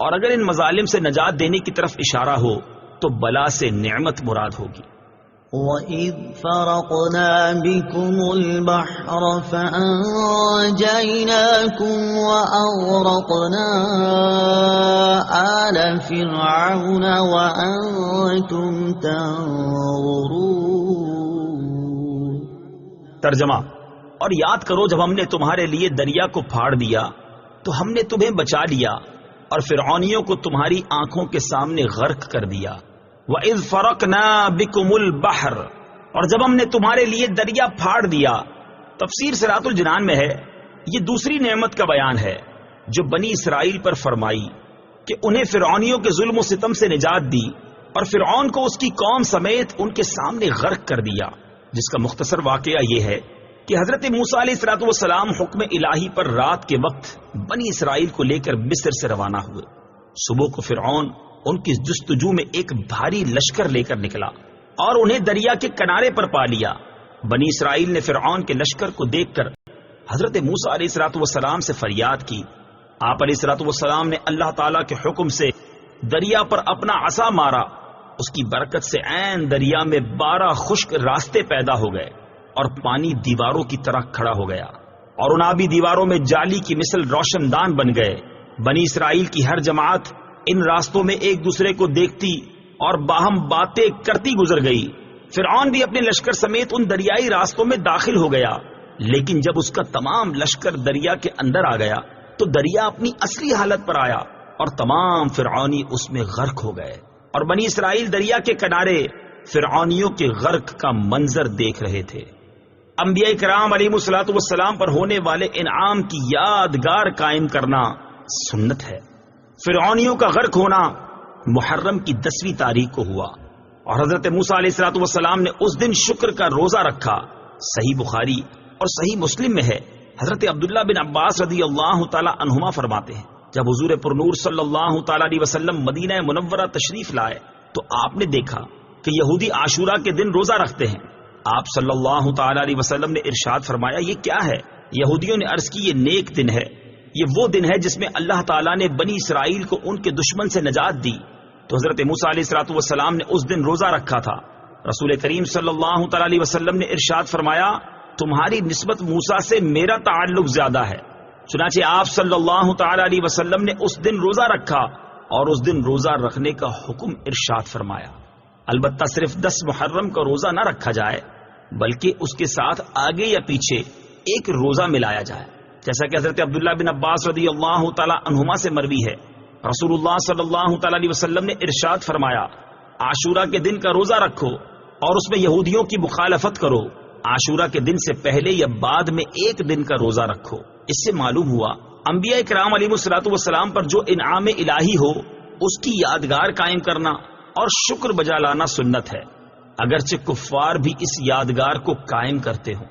اور اگر ان مظالم سے نجات دینے کی طرف اشارہ ہو تو بلا سے نعمت مراد ہوگی۔ وَإِذْ فَرَقْنَا بِكُمُ الْبَحْرَ فَأَنْجَيْنَاكُمْ وَأَغْرَقْنَا آلَ فِرْعَوْنَ وَأَنْتُمْ تَنظُرُونَ۔ ترجمہ: اور یاد کرو جب ہم نے تمہارے لیے دریا کو پھاڑ دیا تو ہم نے تمہیں بچا لیا اور فرعونیوں کو تمہاری آنکھوں کے سامنے غرق کر دیا۔ وَإِذْ فَرَقْنَا بِكُمُ الْبَحْرَ، اور جب ہم نے تمہارے لیے دریا پھاڑ دیا۔ تفسیر صراط الجنان میں ہے یہ دوسری نعمت کا بیان ہے جو بنی اسرائیل پر فرمائی کہ انہیں فرعونیوں کے ظلم و ستم سے نجات دی اور فرعون کو اس کی قوم سمیت ان کے سامنے غرق کر دیا، جس کا مختصر واقعہ یہ ہے کہ حضرت موسیٰ علیہ السلام حکم الہی پر رات کے وقت بنی اسرائیل کو لے کر مصر سے روانہ ہوئے۔ صبح کو فرعون ان کی جستجو میں ایک بھاری لشکر لے کر نکلا اور انہیں دریا کے کنارے پر پا لیا۔ بنی اسرائیل نے فرعون کے لشکر کو دیکھ کر حضرت موسیٰ علیہ السلام سے فریاد کی۔ آپ علیہ السلام نے اللہ تعالیٰ کے حکم سے دریا پر اپنا عصا مارا، اس کی برکت سے عین دریا میں 12 خشک راستے پیدا ہو گئے اور پانی دیواروں کی طرح کھڑا ہو گیا، اور ان آبی دیواروں میں جالی کی مثل روشن دان بن گئے۔ بنی اسرائیل کی ہر جماعت ان راستوں میں ایک دوسرے کو دیکھتی اور باہم باتیں کرتی گزر گئی۔ فرعون بھی اپنے لشکر سمیت ان دریائی راستوں میں داخل ہو گیا، لیکن جب اس کا تمام لشکر دریا کے اندر آ گیا تو دریا اپنی اصلی حالت پر آیا اور تمام فرعونی اس میں غرق ہو گئے، اور بنی اسرائیل دریا کے کنارے فرعونیوں کے غرق کا منظر دیکھ رہے تھے۔ انبیاء کرام علیہم السلام پر ہونے والے انعام کی یادگار قائم کرنا سنت ہے۔ فرعونیوں کا غرق ہونا محرم کی 10ویں تاریخ کو ہوا، اور حضرت موسیٰ علیہ السلام نے اس دن شکر کا روزہ رکھا۔ صحیح بخاری اور صحیح مسلم میں ہے، حضرت عبداللہ بن عباس رضی اللہ تعالی عنہما فرماتے ہیں جب حضور پرنور صلی اللہ تعالی علیہ وسلم مدینہ منورہ تشریف لائے تو آپ نے دیکھا کہ یہودی عاشورہ کے دن روزہ رکھتے ہیں۔ آپ صلی اللہ تعالی علیہ وسلم نے ارشاد فرمایا، یہ کیا ہے؟ یہودیوں نے عرض کی، یہ نیک دن ہے، یہ وہ دن ہے جس میں اللہ تعالیٰ نے بنی اسرائیل کو ان کے دشمن سے نجات دی۔ تو حضرت موسیٰ علیہ السلام نے اس دن روزہ رکھا تھا۔ رسول کریم صلی اللہ تعالی علیہ وسلم نے ارشاد فرمایا، تمہاری نسبت موسیٰ سے میرا تعلق زیادہ ہے۔ چنانچہ آپ صلی اللہ تعالی علیہ وسلم نے اس دن روزہ رکھا اور اس دن روزہ رکھنے کا حکم ارشاد فرمایا۔ البتہ صرف 10 محرم کا روزہ نہ رکھا جائے، بلکہ اس کے ساتھ آگے یا پیچھے ایک روزہ ملایا جائے، جیسا کہ حضرت عبداللہ بن عباس رضی اللہ تعالی عنہما سے مروی ہے۔ رسول اللہ صلی اللہ تعالی علیہ وسلم نے ارشاد فرمایا، عاشورہ کے دن کا روزہ رکھو اور اس میں یہودیوں کی مخالفت کرو۔ عاشورہ کے دن سے پہلے یا بعد میں ایک دن کا روزہ رکھو۔ اس سے معلوم ہوا انبیاء کرام علیہم السلام پر جو انعام الہی ہو اس کی یادگار قائم کرنا اور شکر بجا لانا سنت ہے، اگرچہ کفار بھی اس یادگار کو قائم کرتے ہوں۔